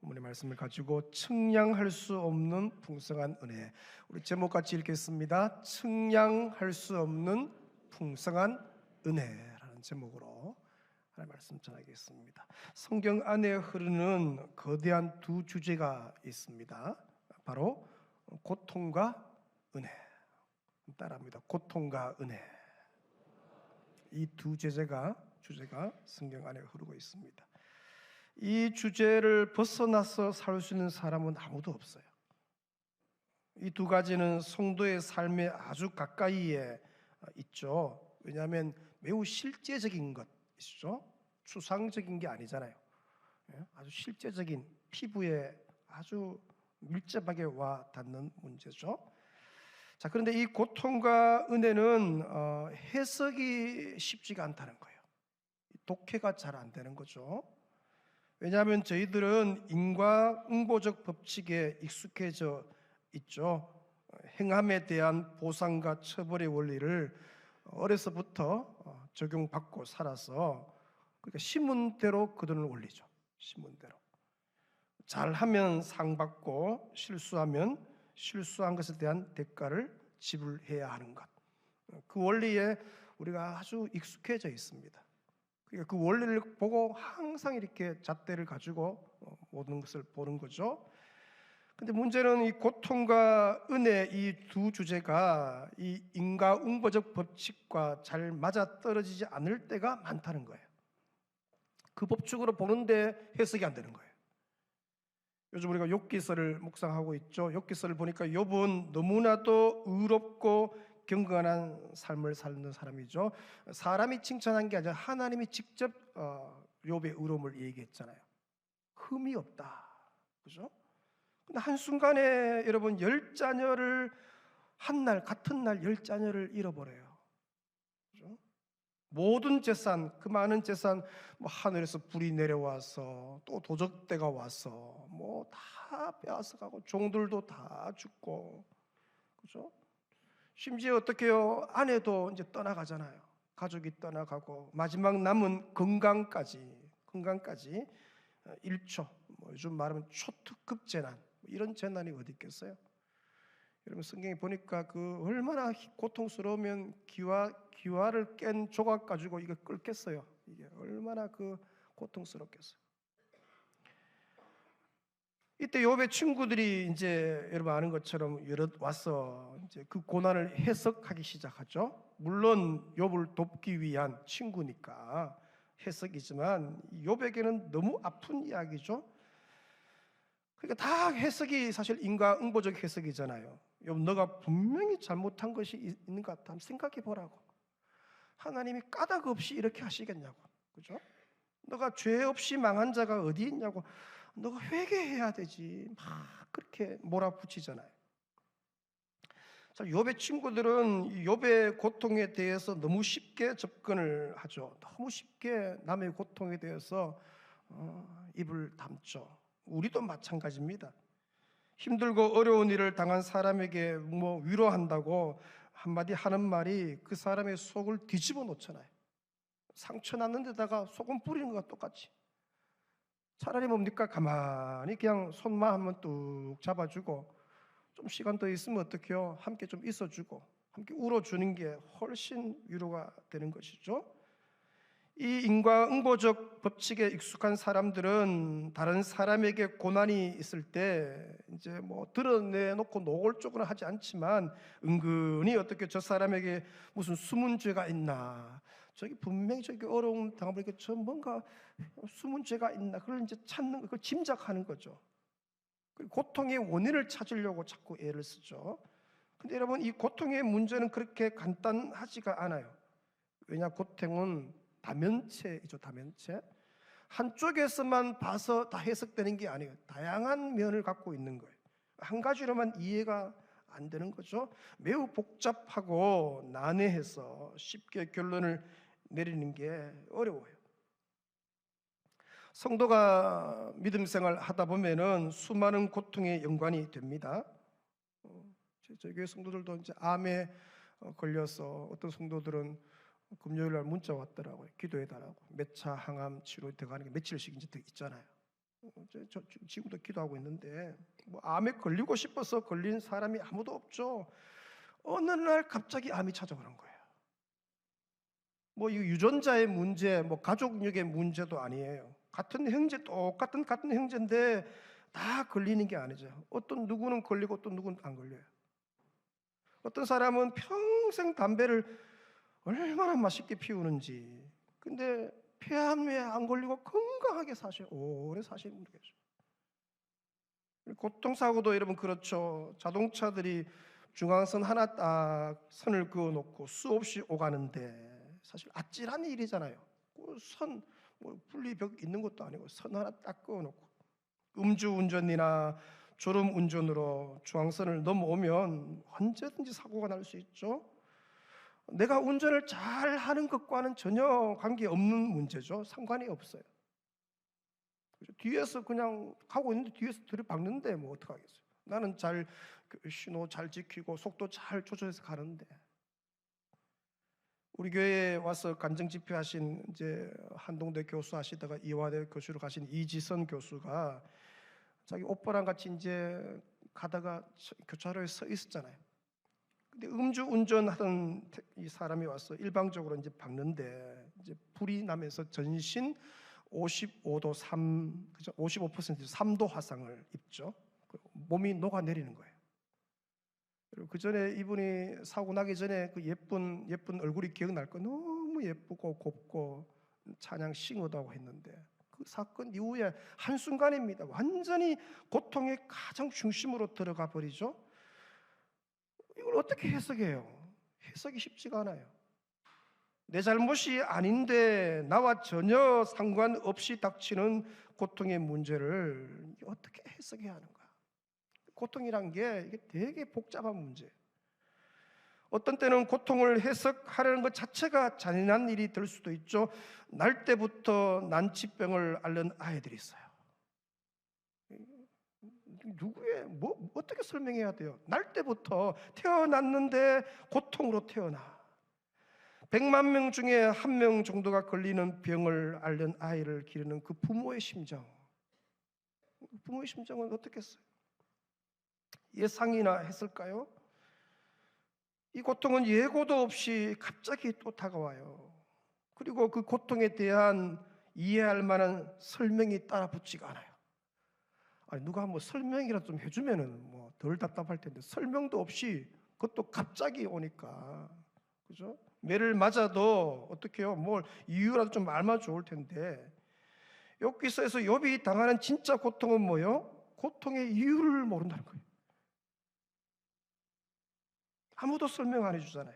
본문의 말씀을 가지고 측량할 수 없는 풍성한 은혜, 우리 제목 같이 읽겠습니다. 측량할 수 없는 풍성한 은혜라는 제목으로 하나님의 말씀 전하겠습니다. 성경 안에 흐르는 거대한 두 주제가 있습니다. 바로 고통과 은혜. 따라합니다. 고통과 은혜. 이 두 주제가 성경 안에 흐르고 있습니다. 이 주제를 벗어나서 살 수 있는 사람은 아무도 없어요. 이 두 가지는 성도의 삶에 아주 가까이에 있죠. 왜냐하면 매우 실제적인 것이죠. 추상적인 게 아니잖아요. 아주 실제적인 피부에 아주 밀접하게 와 닿는 문제죠. 자, 그런데 이 고통과 은혜는 해석이 쉽지가 않다는 거예요. 독해가 잘 안 되는 거죠. 왜냐하면 저희들은 인과응보적 법칙에 익숙해져 있죠. 행함에 대한 보상과 처벌의 원리를 어려서부터 적용받고 살아서, 그러니까 신문대로 그 돈을 올리죠. 신문대로. 잘하면 상 받고 실수하면 실수한 것에 대한 대가를 지불해야 하는 것. 그 원리에 우리가 아주 익숙해져 있습니다. 그러니까 그 원리를 보고 항상 이렇게 잣대를 가지고 모든 것을 보는 거죠. 근데 문제는 이 고통과 은혜, 이 두 주제가 이 인과응보적 법칙과 잘 맞아떨어지지 않을 때가 많다는 거예요. 그 법칙으로 보는데 해석이 안 되는 거예요. 요즘 우리가 욥기서를 묵상하고 있죠. 욥기서를 보니까 욥은 너무나도 의롭고 경건한 삶을 사는 사람이죠. 사람이 칭찬한 게 아니라 하나님이 직접 욥의 의로움을 얘기했잖아요. 흠이 없다, 그죠? 근데 한순간에 여러분 10자녀를 같은 날 10자녀를 잃어버려요. 그죠? 모든 재산, 그 많은 재산, 하늘에서 불이 내려와서 또 도적대가 와서 다 빼앗아가고 종들도 다 죽고, 그죠? 심지어 어떻게요? 아내도 이제 떠나가잖아요. 가족이 떠나가고 마지막 남은 건강까지 1초, 요즘 말하면 초특급 재난, 이런 재난이 어디 있겠어요? 여러분 성경에 보니까 그 얼마나 고통스러우면 기와를 깬 조각 가지고 이거 끌겠어요. 이게 얼마나 그 고통스럽겠어요. 이때 욥의 친구들이 이제 여러분 아는 것처럼 여럿 와서 이제 그 고난을 해석하기 시작하죠. 물론 욥을 돕기 위한 친구니까 해석이지만 욥에게는 너무 아픈 이야기죠. 그러니까 다 해석이 사실 인과응보적 해석이잖아요. 욥, 너가 분명히 잘못한 것이 있는 것 같다. 한번 생각해 보라고. 하나님이 까닭 없이 이렇게 하시겠냐고, 그죠? 너가 죄 없이 망한 자가 어디 있냐고. 너가 회개해야 되지. 막 그렇게 몰아붙이잖아요. 자, 욥의 친구들은 욥의 고통에 대해서 너무 쉽게 접근을 하죠. 너무 쉽게 남의 고통에 대해서 입을 담죠. 우리도 마찬가지입니다. 힘들고 어려운 일을 당한 사람에게 위로한다고 한마디 하는 말이 그 사람의 속을 뒤집어 놓잖아요. 상처 났는 데다가 소금 뿌리는 것과 똑같이. 차라리 뭡니까? 가만히 그냥 손만 한번 뚝 잡아주고, 좀 시간 더 있으면 어떡해요? 함께 좀 있어주고 함께 울어주는 게 훨씬 위로가 되는 것이죠. 이 인과응보적 법칙에 익숙한 사람들은 다른 사람에게 고난이 있을 때 이제 드러내놓고 노골적으로 하지 않지만 은근히 어떻게 저 사람에게 무슨 숨은 죄가 있나, 저기 분명히 저기 어려움 당하니까 저 뭔가 숨은 죄가 있나, 그걸 이제 찾는, 그걸 짐작하는 거죠. 고통의 원인을 찾으려고 자꾸 애를 쓰죠. 근데 여러분, 이 고통의 문제는 그렇게 간단하지가 않아요. 왜냐, 고통은 다면체이죠. 다면체. 한쪽에서만 봐서 다 해석되는 게 아니에요. 다양한 면을 갖고 있는 거예요. 한 가지로만 이해가 안 되는 거죠. 매우 복잡하고 난해해서 쉽게 결론을 내리는 게 어려워요. 성도가 믿음 생활 하다 보면은 수많은 고통에 연관이 됩니다. 저희 교회 성도들도 이제 암에 걸려서 어떤 성도들은 금요일 날 문자 왔더라고요. 기도해달라고. 몇 차 항암 치료 들어가는 게 며칠씩 이제 있잖아요. 지금도 기도하고 있는데 뭐 암에 걸리고 싶어서 걸린 사람이 아무도 없죠. 어느 날 갑자기 암이 찾아오는 거예요. 뭐 이 유전자의 문제, 뭐 가족력의 문제도 아니에요. 똑같은 형제인데 다 걸리는 게 아니죠. 어떤 누구는 걸리고 어떤 누구는 안 걸려요. 어떤 사람은 평생 담배를 얼마나 맛있게 피우는지, 근데 폐암에 안 걸리고 건강하게 사셔요. 오래 사시는 분도 계셔요. 교통사고도 여러분 그렇죠. 자동차들이 중앙선 하나 딱 선을 그어놓고 수없이 오가는데 사실 아찔한 일이잖아요. 그 선, 뭐 분리벽 있는 것도 아니고 선 하나 딱 그어놓고 음주운전이나 졸음운전으로 중앙선을 넘어오면 언제든지 사고가 날 수 있죠. 내가 운전을 잘 하는 것과는 전혀 관계없는 문제죠. 상관이 없어요. 뒤에서 그냥 가고 있는데 뒤에서 들이박는데 뭐 어떡하겠어요. 나는 잘 신호 잘 지키고 속도 잘 조절해서 가는데. 우리 교회에 와서 간증 집회하신 이제 한동대 교수 하시다가 이화대 교수로 가신 이지선 교수가 자기 오빠랑 같이 이제 가다가 교차로에 서 있었잖아요. 근데 음주 운전하던 이 사람이 와서 일방적으로 이제 박는데 이제 불이 나면서 전신 55도 3, 그죠? 55% 3도 화상을 입죠. 몸이 녹아내리는 거예요. 그리고 그 전에 이분이 사고 나기 전에 그 예쁜 얼굴이 기억날 거, 너무 예쁘고 곱고 찬양 싱어다고 했는데 그 사건 이후에 한순간입니다. 완전히 고통의 가장 중심으로 들어가 버리죠. 이걸 어떻게 해석해요? 해석이 쉽지가 않아요. 내 잘못이 아닌데 나와 전혀 상관없이 닥치는 고통의 문제를 어떻게 해석해야 하는가? 고통이란 게 이게 되게 복잡한 문제예요. 어떤 때는 고통을 해석하려는 것 자체가 잔인한 일이 될 수도 있죠. 날 때부터 난치병을 앓는 아이들이 있어요. 어떻게 설명해야 돼요? 날 때부터 태어났는데 고통으로 태어나. 100만 명 중에 1명 정도가 걸리는 병을 앓는 아이를 기르는 그 부모의 심정은 어떻겠어요? 예상이나 했을까요? 이 고통은 예고도 없이 갑자기 또 다가와요. 그리고 그 고통에 대한 이해할 만한 설명이 따라 붙지가 않아요. 아니, 누가 한번 설명이라도 좀 해주면은 뭐 덜 답답할 텐데 설명도 없이 그것도 갑자기 오니까, 그죠? 매를 맞아도 어떻게 해요? 뭘 이유라도 좀 알면 좋을 텐데 여기서 욥이 당하는 진짜 고통은 뭐예요? 고통의 이유를 모른다는 거예요. 아무도 설명 안 해주잖아요.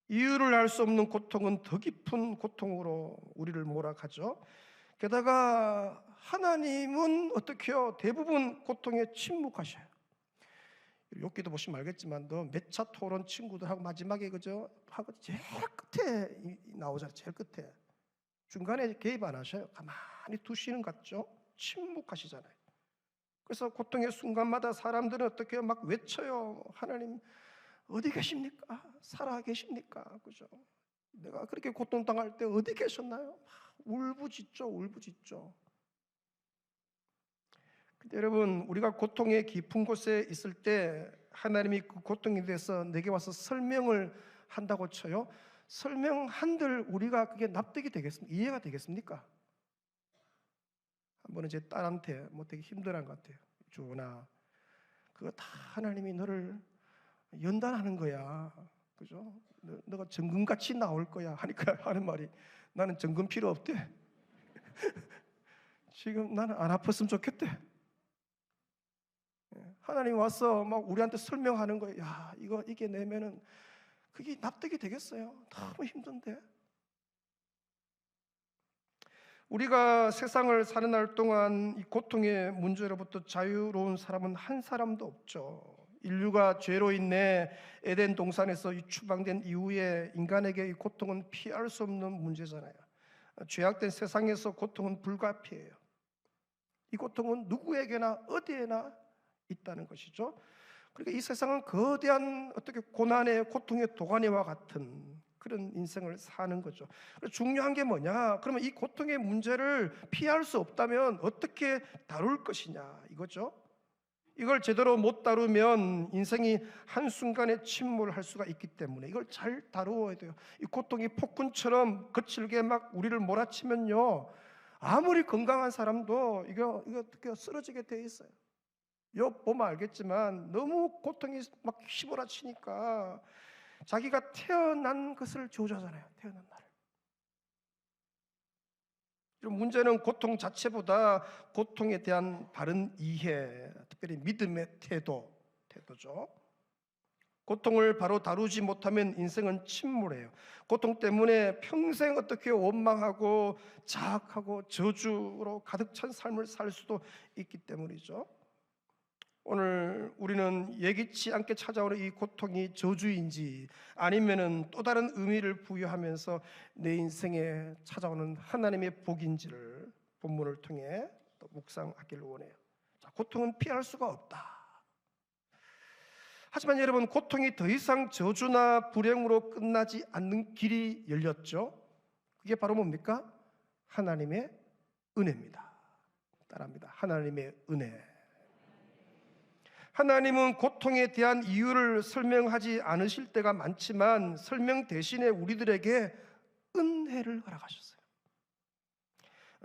이유를 알 수 없는 고통은 더 깊은 고통으로 우리를 몰아가죠. 게다가 하나님은 어떻게 해요? 대부분 고통에 침묵하셔요. 욥기도 보시면 알겠지만도 몇 차 토론 친구들하고 마지막에 그죠? 하고 제일 끝에 나오잖아요. 제일 끝에. 중간에 개입 안 하셔요. 가만히 두시는 것 같죠? 침묵하시잖아요. 그래서 고통의 순간마다 사람들은 어떻게 해요? 막 외쳐요. 하나님 어디 계십니까? 살아 계십니까? 그죠? 내가 그렇게 고통당할 때 어디 계셨나요? 울부짖죠. 근데 여러분, 우리가 고통의 깊은 곳에 있을 때 하나님이 그 고통에 대해서 내게 와서 설명을 한다고 쳐요. 설명한들 우리가 그게 납득이 되겠습니까? 이해가 되겠습니까? 한 번은 제 딸한테 뭐 되게 힘들어한 것 같아요. 주원아, 그거 다 하나님이 너를 연단하는 거야. 그죠? 너가 정금같이 나올 거야 하니까 하는 말이, 나는 정금 필요 없대. 지금 나는 안 아팠으면 좋겠대. 하나님 와서 막 우리한테 설명하는 거예요. 야, 이거 이겨내면은 그게 납득이 되겠어요? 너무 힘든데. 우리가 세상을 사는 날 동안 이 고통의 문제로부터 자유로운 사람은 한 사람도 없죠. 인류가 죄로 인해 에덴 동산에서 추방된 이후에 인간에게 이 고통은 피할 수 없는 문제잖아요. 죄악된 세상에서 고통은 불가피해요. 이 고통은 누구에게나 어디에나 있다는 것이죠. 그러니까 이 세상은 거대한 어떻게 고난의 고통의 도가니와 같은 그런 인생을 사는 거죠. 중요한 게 뭐냐? 그러면 이 고통의 문제를 피할 수 없다면 어떻게 다룰 것이냐 이거죠. 이걸 제대로 못 다루면 인생이 한순간에 침몰할 수가 있기 때문에 이걸 잘 다루어야 돼요. 이 고통이 폭군처럼 거칠게 막 우리를 몰아치면요, 아무리 건강한 사람도 이거 어떻게 쓰러지게 돼 있어요. 욥 보면 알겠지만 너무 고통이 막 휘몰아치니까 자기가 태어난 것을 저주하잖아요. 태어난 날을. 문제는 고통 자체보다 고통에 대한 바른 이해, 특별히 믿음의 태도죠. 고통을 바로 다루지 못하면 인생은 침몰해요. 고통 때문에 평생 어떻게 원망하고 자학하고 저주로 가득 찬 삶을 살 수도 있기 때문이죠. 오늘 우리는 예기치 않게 찾아오는 이 고통이 저주인지 아니면은 또 다른 의미를 부여하면서 내 인생에 찾아오는 하나님의 복인지를 본문을 통해 또 묵상하기를 원해요. 자, 고통은 피할 수가 없다. 하지만 여러분, 고통이 더 이상 저주나 불행으로 끝나지 않는 길이 열렸죠. 그게 바로 뭡니까? 하나님의 은혜입니다. 따라합니다. 하나님의 은혜. 하나님은 고통에 대한 이유를 설명하지 않으실 때가 많지만 설명 대신에 우리들에게 은혜를 허락하셨어요.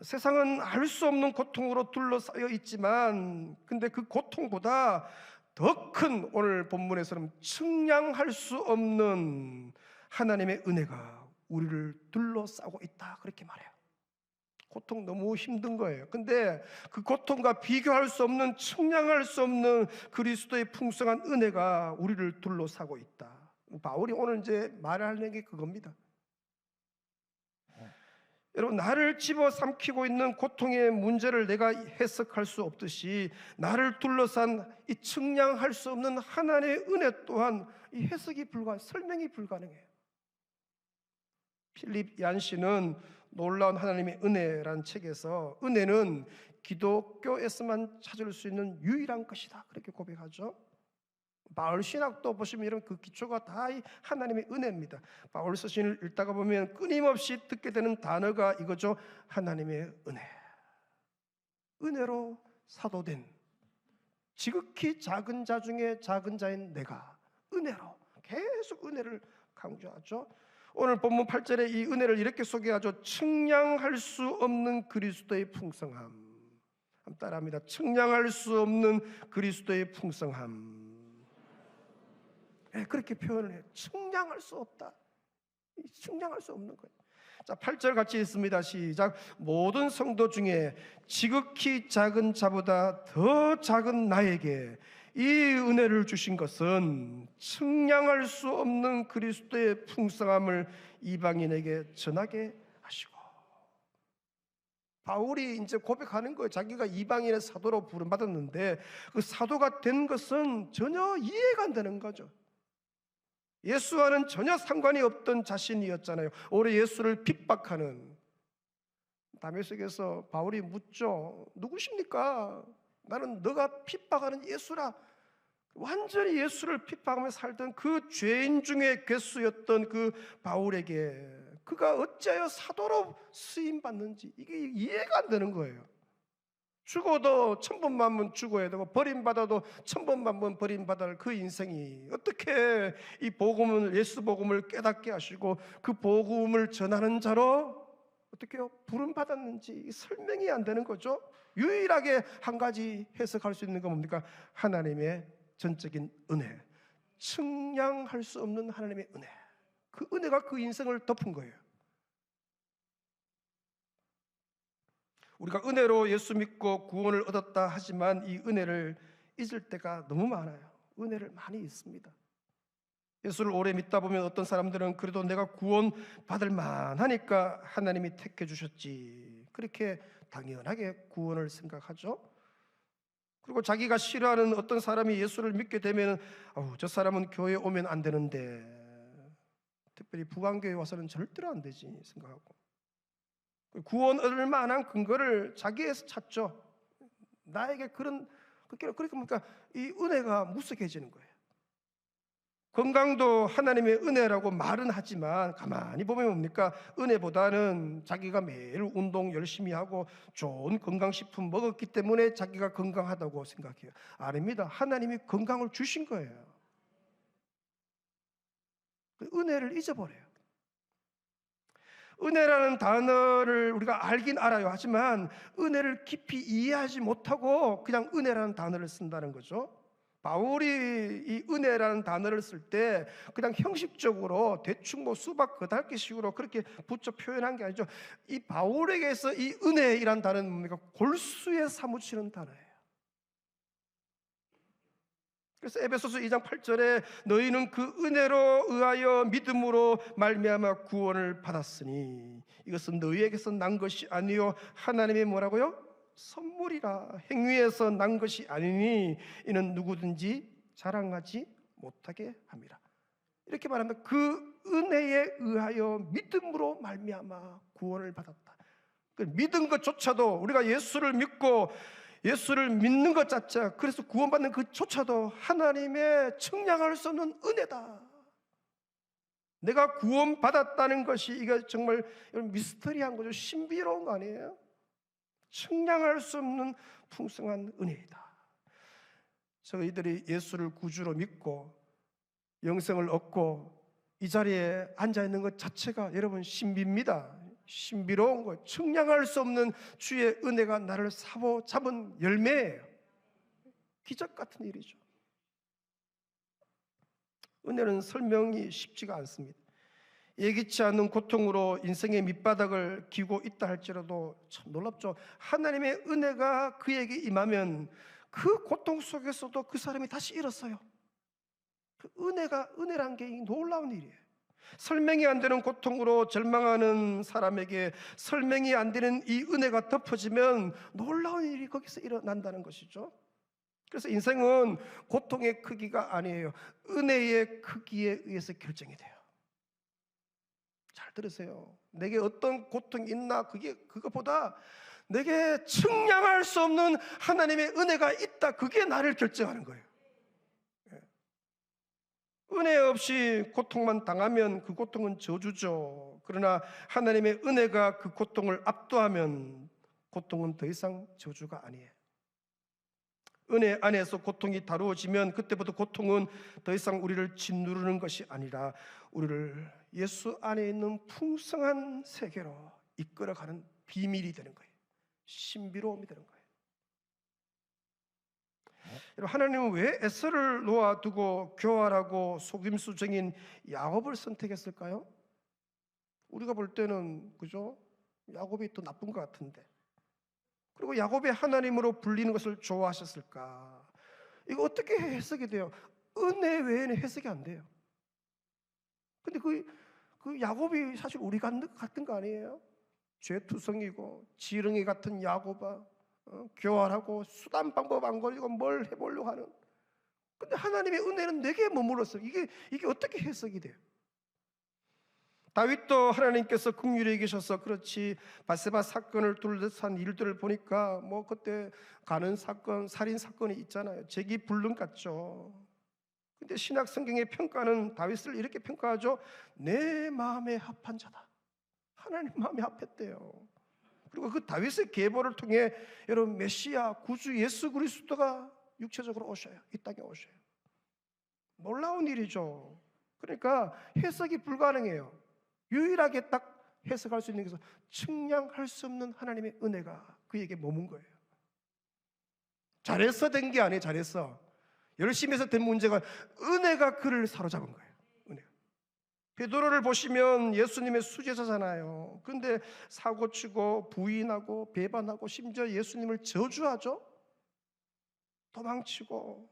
세상은 알 수 없는 고통으로 둘러싸여 있지만 근데 그 고통보다 더 큰 오늘 본문에서는 측량할 수 없는 하나님의 은혜가 우리를 둘러싸고 있다, 그렇게 말해요. 고통 너무 힘든 거예요. 근데 그 고통과 비교할 수 없는, 측량할 수 없는 그리스도의 풍성한 은혜가 우리를 둘러싸고 있다. 바울이 오늘 이제 말하는 게 그겁니다. 여러분, 나를 집어삼키고 있는 고통의 문제를 내가 해석할 수 없듯이 나를 둘러싼 이 측량할 수 없는 하나님의 은혜 또한 이 해석이 설명이 불가능해요. 필립 얀시는 놀라운 하나님의 은혜라는 책에서 은혜는 기독교에서만 찾을 수 있는 유일한 것이다, 그렇게 고백하죠. 바울 신학도 보시면 이런 그 기초가 다 이 하나님의 은혜입니다. 바울 서신을 읽다가 보면 끊임없이 듣게 되는 단어가 이거죠. 하나님의 은혜. 은혜로 사도된 지극히 작은 자 중에 작은 자인 내가 은혜로, 계속 은혜를 강조하죠. 오늘 본문 8절에 이 은혜를 이렇게 소개하죠. 측량할 수 없는 그리스도의 풍성함. 한번 따라합니다. 측량할 수 없는 그리스도의 풍성함. 네, 그렇게 표현을 해요. 측량할 수 없다. 측량할 수 없는 거예요. 자, 8절 같이 읽습니다. 시작. 모든 성도 중에 지극히 작은 자보다 더 작은 나에게 이 은혜를 주신 것은 측량할 수 없는 그리스도의 풍성함을 이방인에게 전하게 하시고. 바울이 이제 고백하는 거예요. 자기가 이방인의 사도로 부름받았는데 그 사도가 된 것은 전혀 이해가 안 되는 거죠. 예수와는 전혀 상관이 없던 자신이었잖아요. 오히려 예수를 핍박하는. 다메섹에서 바울이 묻죠. 누구십니까? 나는 너가 핍박하는 예수라. 완전히 예수를 핍박하며 살던 그 죄인 중에 괴수였던 그 바울에게 그가 어찌하여 사도로 쓰임받는지 이게 이해가 안 되는 거예요. 죽어도 1000번만 죽어야 되고 버림받아도 1000번만 버림받아야 할 그 인생이 어떻게 이 복음을, 예수 복음을 깨닫게 하시고 그 복음을 전하는 자로 어떻게요? 부름받았는지 설명이 안 되는 거죠. 유일하게 한 가지 해석할 수 있는 건 뭡니까? 하나님의 전적인 은혜, 측량할 수 없는 하나님의 은혜. 그 은혜가 그 인생을 덮은 거예요. 우리가 은혜로 예수 믿고 구원을 얻었다 하지만 이 은혜를 잊을 때가 너무 많아요. 은혜를 많이 잊습니다. 예수를 오래 믿다 보면 어떤 사람들은 그래도 내가 구원 받을 만하니까 하나님이 택해 주셨지, 그렇게 당연하게 구원을 생각하죠. 그리고 자기가 싫어하는 어떤 사람이 예수를 믿게 되면 저 사람은 교회에 오면 안 되는데, 특별히 부강교회 와서는 절대로 안 되지 생각하고 구원 얻을 만한 근거를 자기에서 찾죠. 나에게 그러니까 이 은혜가 무색해지는 거예요. 건강도 하나님의 은혜라고 말은 하지만 가만히 보면 뭡니까? 은혜보다는 자기가 매일 운동 열심히 하고 좋은 건강식품 먹었기 때문에 자기가 건강하다고 생각해요. 아닙니다. 하나님이 건강을 주신 거예요. 은혜를 잊어버려요. 은혜라는 단어를 우리가 알긴 알아요. 하지만 은혜를 깊이 이해하지 못하고 그냥 은혜라는 단어를 쓴다는 거죠. 바울이 이 은혜라는 단어를 쓸 때 그냥 형식적으로 대충 뭐 수박 그달기 식으로 그렇게 붙여 표현한 게 아니죠. 이 바울에게서 이 은혜이란 단어는 뭡니까? 골수에 사무치는 단어예요. 그래서 에베소서 2장 8절에 너희는 그 은혜로 의하여 믿음으로 말미암아 구원을 받았으니 이것은 너희에게서 난 것이 아니요 하나님의 뭐라고요? 선물이라. 행위에서 난 것이 아니니 이는 누구든지 자랑하지 못하게 함이라. 이렇게 말하면 그 은혜에 의하여 믿음으로 말미암아 구원을 받았다. 그 믿은 것조차도 우리가 예수를 믿고 예수를 믿는 것 자체가, 그래서 구원받는 그조차도 하나님의 측량할 수 없는 은혜다. 내가 구원받았다는 것이 이게 정말 미스터리한 거죠. 신비로운 거 아니에요? 측량할 수 없는 풍성한 은혜이다. 저희들이 예수를 구주로 믿고 영생을 얻고 이 자리에 앉아있는 것 자체가 여러분 신비입니다. 신비로운 것, 측량할 수 없는 주의 은혜가 나를 사로잡은 열매예요. 기적 같은 일이죠. 은혜는 설명이 쉽지가 않습니다. 예기치 않는 고통으로 인생의 밑바닥을 기고 있다 할지라도 참 놀랍죠. 하나님의 은혜가 그에게 임하면 그 고통 속에서도 그 사람이 다시 일어서요. 그 은혜란 게 놀라운 일이에요. 설명이 안 되는 고통으로 절망하는 사람에게 설명이 안 되는 이 은혜가 덮어지면 놀라운 일이 거기서 일어난다는 것이죠. 그래서 인생은 고통의 크기가 아니에요. 은혜의 크기에 의해서 결정이 돼요. 잘 들으세요. 내게 어떤 고통이 있나 그것보다 내게 측량할 수 없는 하나님의 은혜가 있다. 그게 나를 결정하는 거예요. 은혜 없이 고통만 당하면 그 고통은 저주죠. 그러나 하나님의 은혜가 그 고통을 압도하면 고통은 더 이상 저주가 아니에요. 은혜 안에서 고통이 다루어지면 그때부터 고통은 더 이상 우리를 짓누르는 것이 아니라 우리를 예수 안에 있는 풍성한 세계로 이끌어가는 비밀이 되는 거예요. 신비로움이 되는 거예요. 하나님은 왜 에서를 놓아두고 교활하고 속임수쟁인 야곱을 선택했을까요? 우리가 볼 때는 그죠? 야곱이 더 나쁜 것 같은데. 그리고 야곱이 하나님으로 불리는 것을 좋아하셨을까? 이거 어떻게 해석이 돼요? 은혜 외에는 해석이 안 돼요. 근데 그 야곱이 사실 우리 같은 거 아니에요? 죄투성이고 지렁이 같은 야곱아, 교활하고 수단 방법 안 걸리고 뭘 해보려고 하는. 근데 하나님의 은혜는 내게 머물렀어요. 이게 어떻게 해석이 돼요? 다윗도 하나님께서 긍휼히 계셔서 그렇지, 밧세바 사건을 둘러싼 일들을 보니까 뭐 그때 가는 사건, 살인 사건이 있잖아요. 재기불능 같죠. 근데 신약 성경의 평가는 다윗을 이렇게 평가하죠. 내 마음에 합한 자다. 하나님 마음에 합했대요. 그리고 그 다윗의 계보를 통해 여러분 메시아 구주 예수 그리스도가 육체적으로 오셔요. 이 땅에 오셔요. 놀라운 일이죠. 그러니까 해석이 불가능해요. 유일하게 딱 해석할 수 있는 것은 측량할 수 없는 하나님의 은혜가 그에게 머문 거예요. 잘해서 된 게 아니에요. 잘해서 열심히 해서 된 문제가 은혜가 그를 사로잡은 거예요. 은혜가. 베드로를 보시면 예수님의 수제자잖아요. 그런데 사고치고 부인하고 배반하고 심지어 예수님을 저주하죠. 도망치고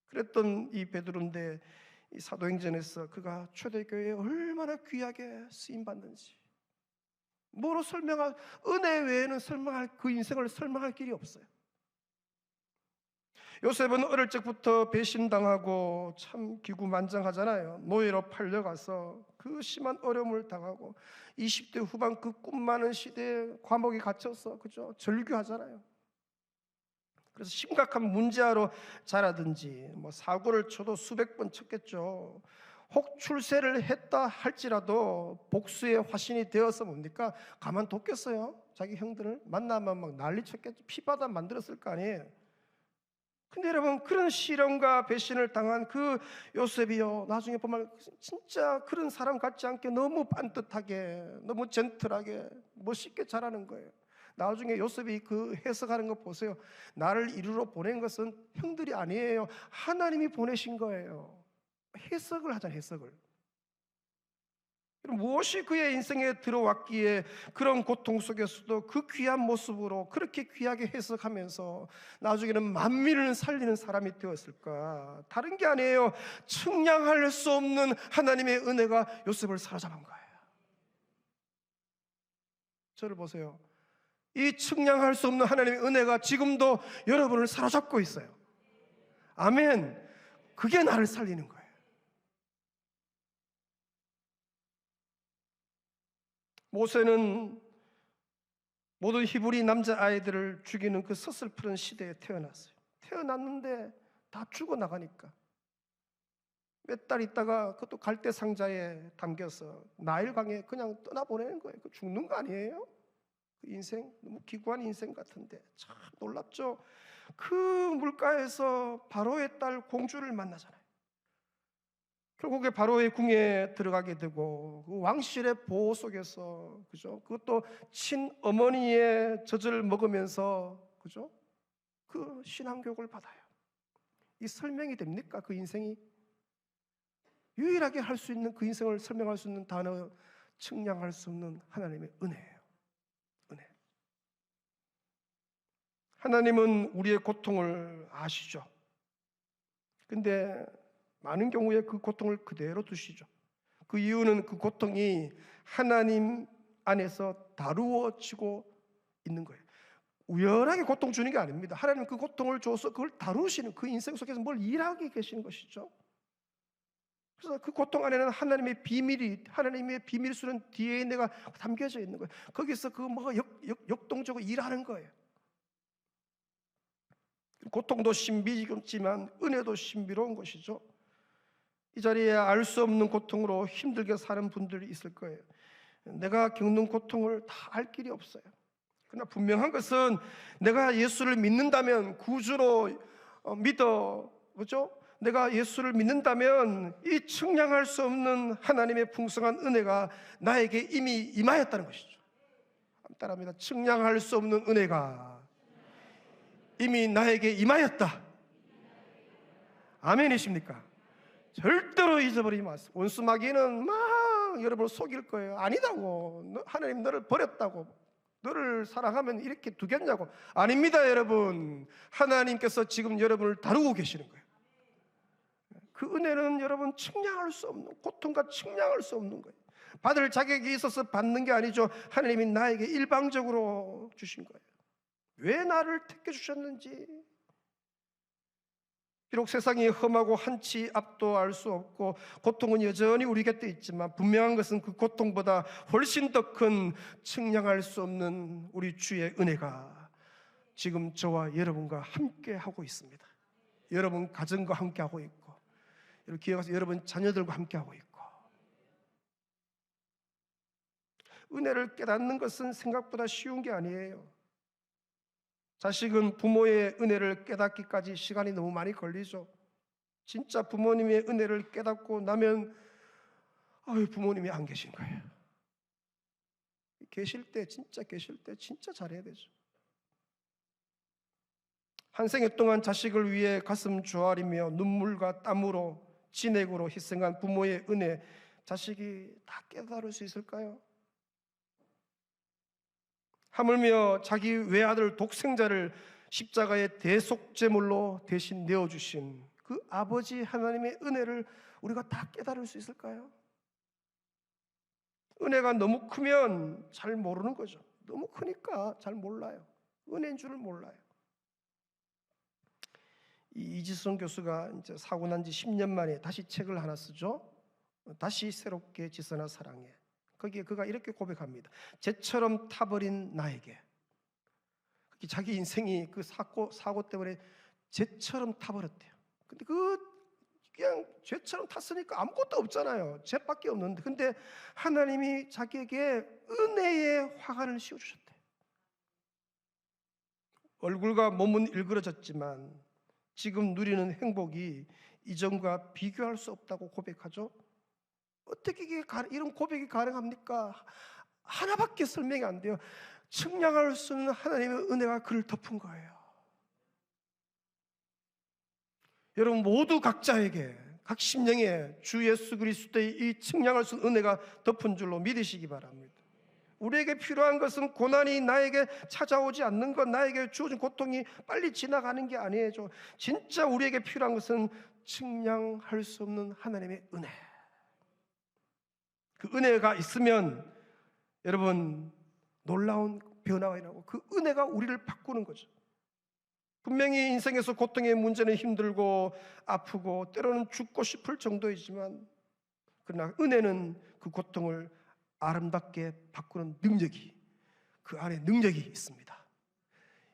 그랬던 이 베드로인데 이 사도행전에서 그가 초대교회에 얼마나 귀하게 쓰임받는지 뭐로 설명할, 은혜 외에는 그 인생을 설명할 길이 없어요. 요셉은 어릴 적부터 배신당하고 참 기구만장하잖아요. 노예로 팔려가서 그 심한 어려움을 당하고 20대 후반 그 꿈 많은 시대에 감옥에 갇혀서 그죠? 절규하잖아요. 그래서 심각한 문제아로 자라든지 뭐 사고를 쳐도 수백 번 쳤겠죠. 혹 출세를 했다 할지라도 복수의 화신이 되어서 뭡니까? 가만뒀겠어요? 자기 형들을 만나면 막 난리 쳤겠죠. 피바다 만들었을 거 아니에요. 근데 여러분, 그런 시련과 배신을 당한 그 요셉이요, 나중에 보면 진짜 그런 사람 같지 않게 너무 반듯하게, 너무 젠틀하게 멋있게 자라는 거예요. 나중에 요셉이 그 해석하는 거 보세요. 나를 이리로 보낸 것은 형들이 아니에요, 하나님이 보내신 거예요. 해석을 하잖아요, 해석을. 무엇이 그의 인생에 들어왔기에 그런 고통 속에서도 그 귀한 모습으로 그렇게 귀하게 해석하면서 나중에는 만민을 살리는 사람이 되었을까? 다른 게 아니에요. 측량할 수 없는 하나님의 은혜가 요셉을 사로잡은 거예요. 저를 보세요. 이 측량할 수 없는 하나님의 은혜가 지금도 여러분을 사로잡고 있어요. 아멘. 그게 나를 살리는 거예요. 모세는 모든 히브리 남자아이들을 죽이는 그 서슬프른 시대에 태어났어요. 태어났는데 다 죽어나가니까 몇 달 있다가 그것도 갈대 상자에 담겨서 나일강에 그냥 떠나보내는 거예요. 그 죽는 거 아니에요? 그 인생, 너무 기구한 인생 같은데 참 놀랍죠? 그 물가에서 바로의 딸 공주를 만나잖아요. 결국에 바로의 궁에 들어가게 되고 그 왕실의 보호 속에서, 그죠? 그것도 친어머니의 젖을 먹으면서, 그죠? 그 신앙교육을 받아요. 이 설명이 됩니까? 그 인생이 유일하게 할 수 있는, 그 인생을 설명할 수 있는 단어, 측량할 수 없는 하나님의 은혜예요. 은혜. 하나님은 우리의 고통을 아시죠? 근데 많은 경우에 그 고통을 그대로 두시죠. 그 이유는 그 고통이 하나님 안에서 다루어지고 있는 거예요. 우연하게 고통 주는 게 아닙니다. 하나님 그 고통을 줘서 그걸 다루시는, 그 인생 속에서 뭘 일하게 계시는 것이죠. 그래서 그 고통 안에는 하나님의 비밀이, 하나님의 비밀수는 DNA가 담겨져 있는 거예요. 거기서 그 뭐가 역동적으로 일하는 거예요. 고통도 신비지만 은혜도 신비로운 것이죠. 이 자리에 알 수 없는 고통으로 힘들게 사는 분들이 있을 거예요. 내가 겪는 고통을 다 알 길이 없어요. 그러나 분명한 것은 내가 예수를 믿는다면, 구주로 믿어, 그렇죠? 내가 예수를 믿는다면 이 측량할 수 없는 하나님의 풍성한 은혜가 나에게 이미 임하였다는 것이죠. 따라합니다. 측량할 수 없는 은혜가 이미 나에게 임하였다. 아멘이십니까? 절대로 잊어버리지 마세요. 원수 마귀는 막 여러분을 속일 거예요. 아니다고, 하나님 너를 버렸다고, 너를 사랑하면 이렇게 두겠냐고. 아닙니다, 여러분. 하나님께서 지금 여러분을 다루고 계시는 거예요. 그 은혜는 여러분 측량할 수 없는, 고통과 측량할 수 없는 거예요. 받을 자격이 있어서 받는 게 아니죠. 하나님이 나에게 일방적으로 주신 거예요. 왜 나를 택해 주셨는지, 비록 세상이 험하고 한치 앞도 알 수 없고 고통은 여전히 우리 곁에 있지만 분명한 것은 그 고통보다 훨씬 더 큰 측량할 수 없는 우리 주의 은혜가 지금 저와 여러분과 함께 하고 있습니다. 여러분 가정과 함께 하고 있고, 여러분 기억하세요. 여러분 자녀들과 함께 하고 있고. 은혜를 깨닫는 것은 생각보다 쉬운 게 아니에요. 자식은 부모의 은혜를 깨닫기까지 시간이 너무 많이 걸리죠. 진짜 부모님의 은혜를 깨닫고 나면 부모님이 안 계신 거예요. 계실 때 진짜 잘해야 되죠. 한 생애 동안 자식을 위해 가슴 조아리며 눈물과 땀으로 진액으로 희생한 부모의 은혜, 자식이 다 깨달을 수 있을까요? 하물며 자기 외아들 독생자를 십자가의 대속제물로 대신 내어주신 그 아버지 하나님의 은혜를 우리가 다 깨달을 수 있을까요? 은혜가 너무 크면 잘 모르는 거죠. 너무 크니까 잘 몰라요. 은혜인 줄을 몰라요. 이지성 교수가 이제 사고 난 지 10년 만에 다시 책을 하나 쓰죠. 다시 새롭게 지선한 사랑에. 거기에 그가 이렇게 고백합니다. 쟤처럼 타버린 나에게. 자기 인생이 그 사고 때문에 죄처럼 타버렸대요. 근데 그냥 죄처럼 탔으니까 아무것도 없잖아요. 죄밖에 없는데. 근데 하나님이 자기에게 은혜의 화관을 씌워주셨대. 얼굴과 몸은 일그러졌지만 지금 누리는 행복이 이전과 비교할 수 없다고 고백하죠. 어떻게 이런 고백이 가능합니까? 하나밖에 설명이 안 돼요. 측량할 수 없는 하나님의 은혜가 그를 덮은 거예요. 여러분 모두 각자에게 각 심령에 주 예수 그리스도의 이 측량할 수 없는 은혜가 덮은 줄로 믿으시기 바랍니다. 우리에게 필요한 것은 고난이 나에게 찾아오지 않는 것, 나에게 주어진 고통이 빨리 지나가는 게 아니에요. 진짜 우리에게 필요한 것은 측량할 수 없는 하나님의 은혜. 그 은혜가 있으면 여러분 놀라운 변화가 일어나고 그 은혜가 우리를 바꾸는 거죠. 분명히 인생에서 고통의 문제는 힘들고 아프고 때로는 죽고 싶을 정도이지만 그러나 은혜는 그 고통을 아름답게 바꾸는 능력이, 그 안에 능력이 있습니다.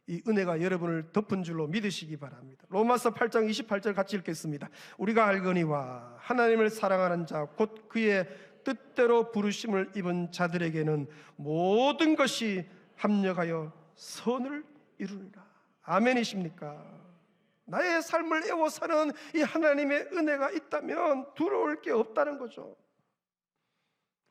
이 은혜가 여러분을 덮은 줄로 믿으시기 바랍니다. 로마서 8장 28절 같이 읽겠습니다. 우리가 알거니와 하나님을 사랑하는 자 곧 그의 뜻대로 부르심을 입은 자들에게는 모든 것이 합력하여 선을 이루리라. 아멘이십니까? 나의 삶을 애워 사는 이 하나님의 은혜가 있다면 두려울 게 없다는 거죠.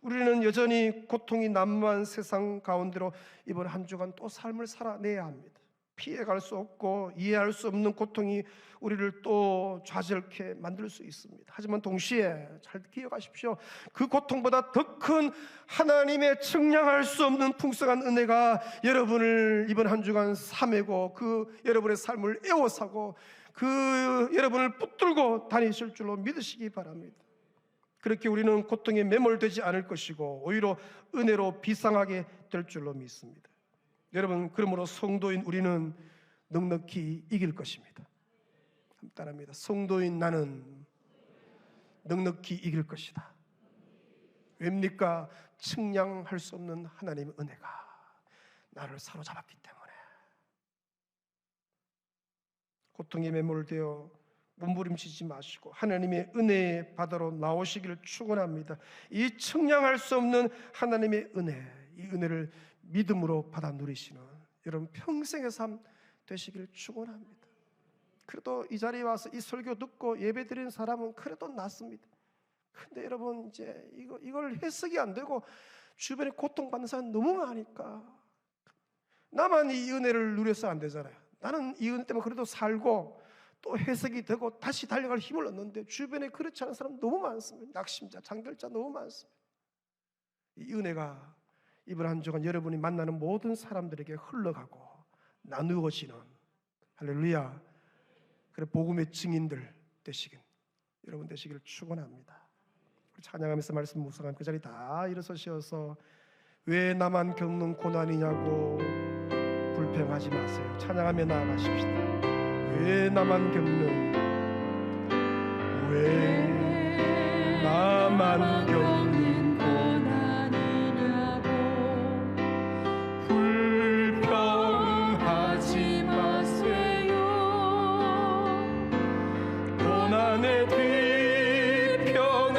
우리는 여전히 고통이 난무한 세상 가운데로 이번 한 주간 또 삶을 살아내야 합니다. 피해갈 수 없고 이해할 수 없는 고통이 우리를 또 좌절케 만들 수 있습니다. 하지만 동시에 잘 기억하십시오. 그 고통보다 더 큰 하나님의 측량할 수 없는 풍성한 은혜가 여러분을 이번 한 주간 삼매고 그 여러분의 삶을 애워사고 그 여러분을 붙들고 다니실 줄로 믿으시기 바랍니다. 그렇게 우리는 고통에 매몰되지 않을 것이고 오히려 은혜로 비상하게 될 줄로 믿습니다. 여러분, 그러므로 성도인 우리는 넉넉히 이길 것입니다. 따라합니다. 성도인 나는 넉넉히 이길 것이다. 왜입니까? 측량할 수 없는 하나님의 은혜가 나를 사로잡았기 때문에. 고통에 매몰되어 몸부림치지 마시고 하나님의 은혜의 바다로 나오시기를 축원합니다. 이 측량할 수 없는 하나님의 은혜, 이 은혜를 믿음으로 받아 누리시는 여러분 평생의 삶 되시기를 축원합니다. 그래도 이 자리에 와서 이 설교 듣고 예배 드리는 사람은 그래도 낫습니다. 근데 여러분 이제 이걸 해석이 안 되고 주변에 고통받는 사람 너무 많으니까 나만 이 은혜를 누려서 안 되잖아요. 나는 이 은혜 때문에 그래도 살고 또 해석이 되고 다시 달려갈 힘을 얻는데 주변에 그렇지 않은 사람 너무 많습니다. 낙심자, 장별자 너무 많습니다. 이 은혜가 이번 한 주간 여러분이 만나는 모든 사람들에게 흘러가고 나누어지는 할렐루야, 그래 복음의 증인들 되시긴 여러분 되시기를 축원합니다. 찬양하면서 말씀 묵상한 그 자리 다 일어서셔서 왜 나만 겪는 고난이냐고 불평하지 마세요. 찬양하며 나아가십시다. 왜 나만 겪는, 왜 나만 겪는 고난이냐고 불평하지 마세요. 고난의 뒤편에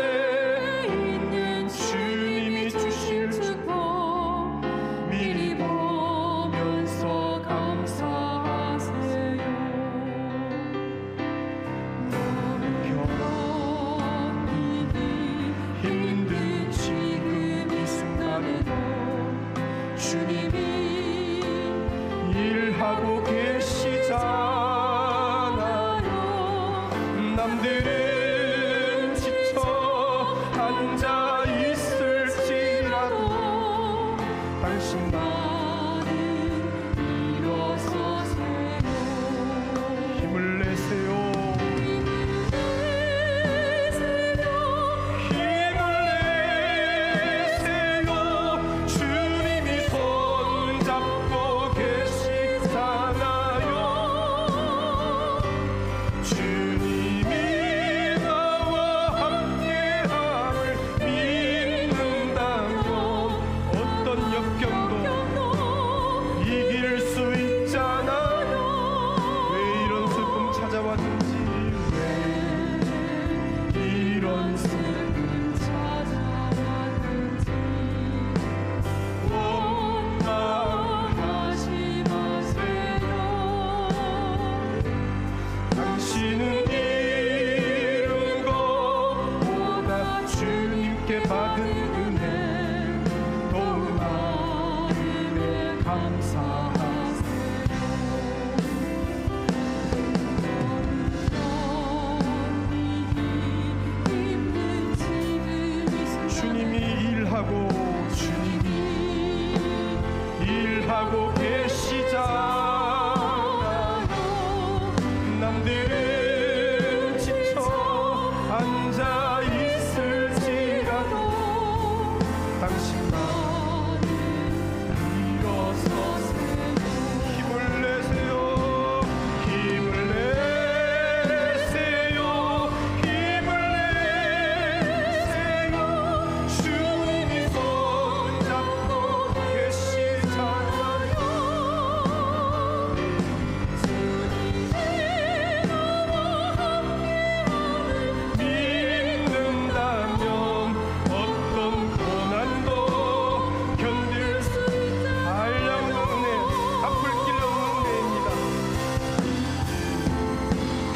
있는 주님이 주실 축복 미리 보면서 감사하세요. 힘든 지금 이 순간에도 주님이 일하고 계시잖아요. 남들은 지쳐 앉아 있을지라도 당신만은 일어서세요. 힘을 내세요. 어떤 역경도 감사하세요. 주님이 일하고 계시자 남들은 지쳐 앉아 있을지라도 당신만 일어서서 힘을 내세요. 힘을 내세요. 힘을 내세요. 주님이 손잡고 계시잖아요. 믿는다면 어떤 고난도 견딜 수 있다. 한량없는 은혜, 갚을 길 없는 은혜입니다.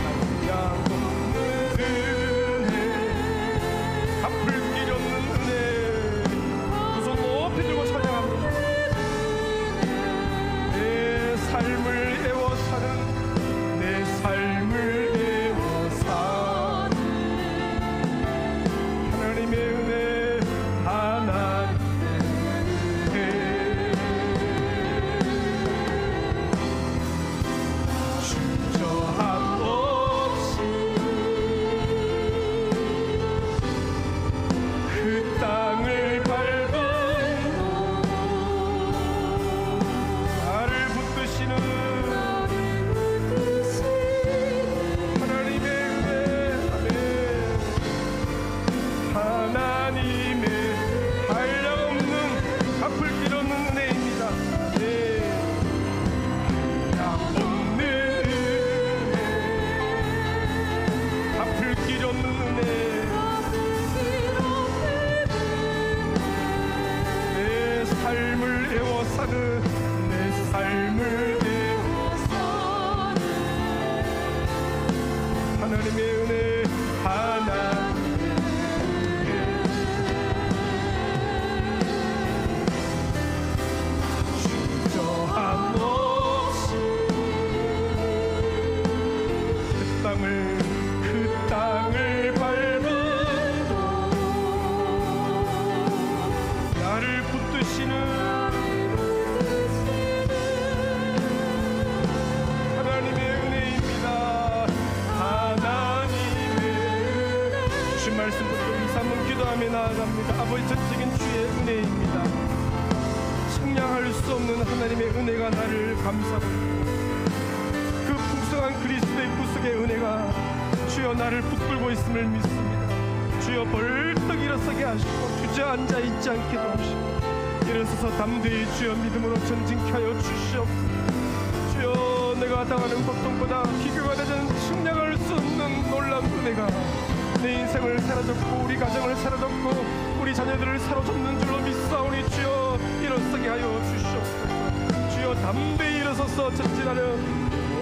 한량없는 은혜, 갚을 길 없는 은혜. 두 손 높이 들고 찬양합니다. 내 삶을 애워 사는, 내 삶을 애워 사는 하나님의 은혜, 하나님의 은혜. 주저함 없이 그 땅을 밟은 나를 붙드시는 하나님의 은혜, 하나님의 한량없는 갚을 길 없는 은혜입니다. 네. 한량없는 은혜, 갚을 길 없는 은혜. 내 삶을 애워 사는, 내 삶을 애워 사는 하나님의 은혜, 하나님의 은혜. 주저함 없이 그 땅을 밟은 나를 붙드시는 하나님의 은혜입니다. 하나님의 주신 말씀 듣고 2-3분 기도하며 나아갑니다. 아버지, 전적인 주의 은혜입니다. 측량할 수 없는 하나님의 은혜가 나를 감싸고 그 풍성한 그리스도의 구속의 은혜가 주여 나를 붙들고 있음을 믿습니다. 주여 벌떡 일어서게 하시고 주저앉아 있지 않게 도우시고 일어서서 담대히 주여 믿음으로 전진케 하여 주시옵소서. 주여 내가 당하는 고통보다 비교가 되는 측량할 수 없는 놀라운 은혜가 내 인생을 사로잡고 우리 가정을 사로잡고 우리 자녀들을 사로잡는 줄로 믿사오니 주여 일어서게 하여 주시옵소서. 주여 담대히 일어서서 전진하는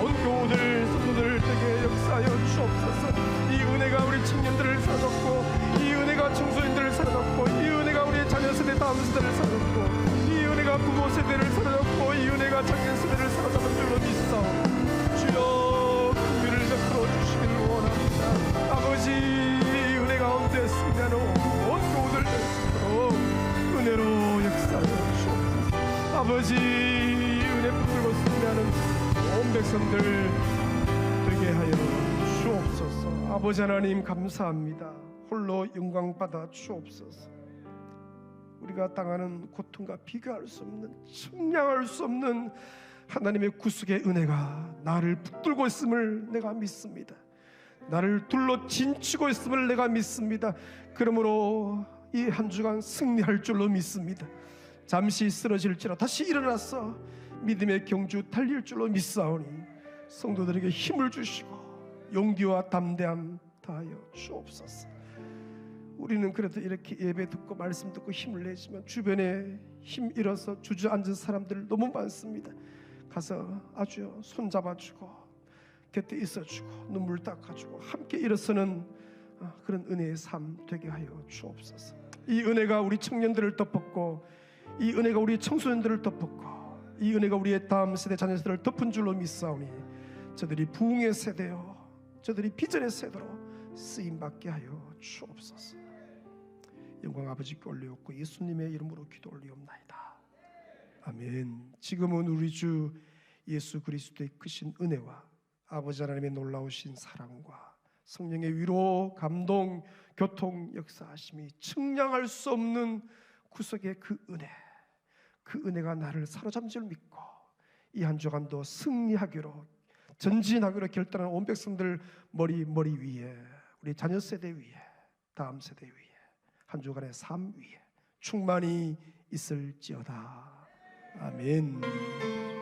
온 교우들 성도들 되게 역사하여 주옵소서. 이 은혜가 우리 청년들을 사로잡고 이 은혜가 청소년들을 사로잡고 이 은혜가 우리 자녀 세대 다음 세대를 사로잡고 이 은혜가 부모 세대를 사로잡고 이 은혜가 장년 세대를 사로잡은 줄로 믿사오니 주여 긍휼을 베풀어 주시기를 원합니다. 아버지, 이 은혜 가운데 승리하는 온 교우들 되시도록 은혜로 역사하여 주옵소서. 아버지, 은혜 붙들고 승리하는 온 백성들 되게 하여 주옵소서. 아버지 하나님 감사합니다. 홀로 영광 받아 주옵소서. 우리가 당하는 고통과 비교할 수 없는, 측량할 수 없는 하나님의 구속의 은혜가 나를 붙들고 있음을 내가 믿습니다. 나를 둘러 진치고 있음을 내가 믿습니다. 그러므로 이 한 주간 승리할 줄로 믿습니다. 잠시 쓰러질지라 다시 일어나서 믿음의 경주 달릴 줄로 믿사오니 성도들에게 힘을 주시고 용기와 담대함 다하여 주옵소서. 우리는 그래도 이렇게 예배 듣고 말씀 듣고 힘을 내지만 주변에 힘 잃어서 주저앉은 사람들 너무 많습니다. 가서 아주 손잡아주고 곁에 있어주고 눈물 닦아주고 함께 일어서는 그런 은혜의 삶 되게 하여 주옵소서. 이 은혜가 우리 청년들을 덮었고 이 은혜가 우리 청소년들을 덮었고 이 은혜가 우리의 다음 세대 자녀 세대를 덮은 줄로 믿사오니 저들이 부흥의 세대요 저들이 비전의 세대로 쓰임받게 하여 주옵소서. 영광 아버지께 올리옵고 예수님의 이름으로 기도 올리옵나이다. 아멘. 지금은 우리 주 예수 그리스도의 크신 은혜와 아버지 하나님의 놀라우신 사랑과 성령의 위로, 감동, 교통, 역사하심이 측량할 수 없는 구속의 그 은혜가 나를 사로잡은 줄 믿고 이 한 주간도 승리하기로 전진하기로 결단한 온 백성들 머리 위에, 우리 자녀 세대 위에, 다음 세대 위에, 한 주간의 삶 위에 충만히 있을지어다. 아멘.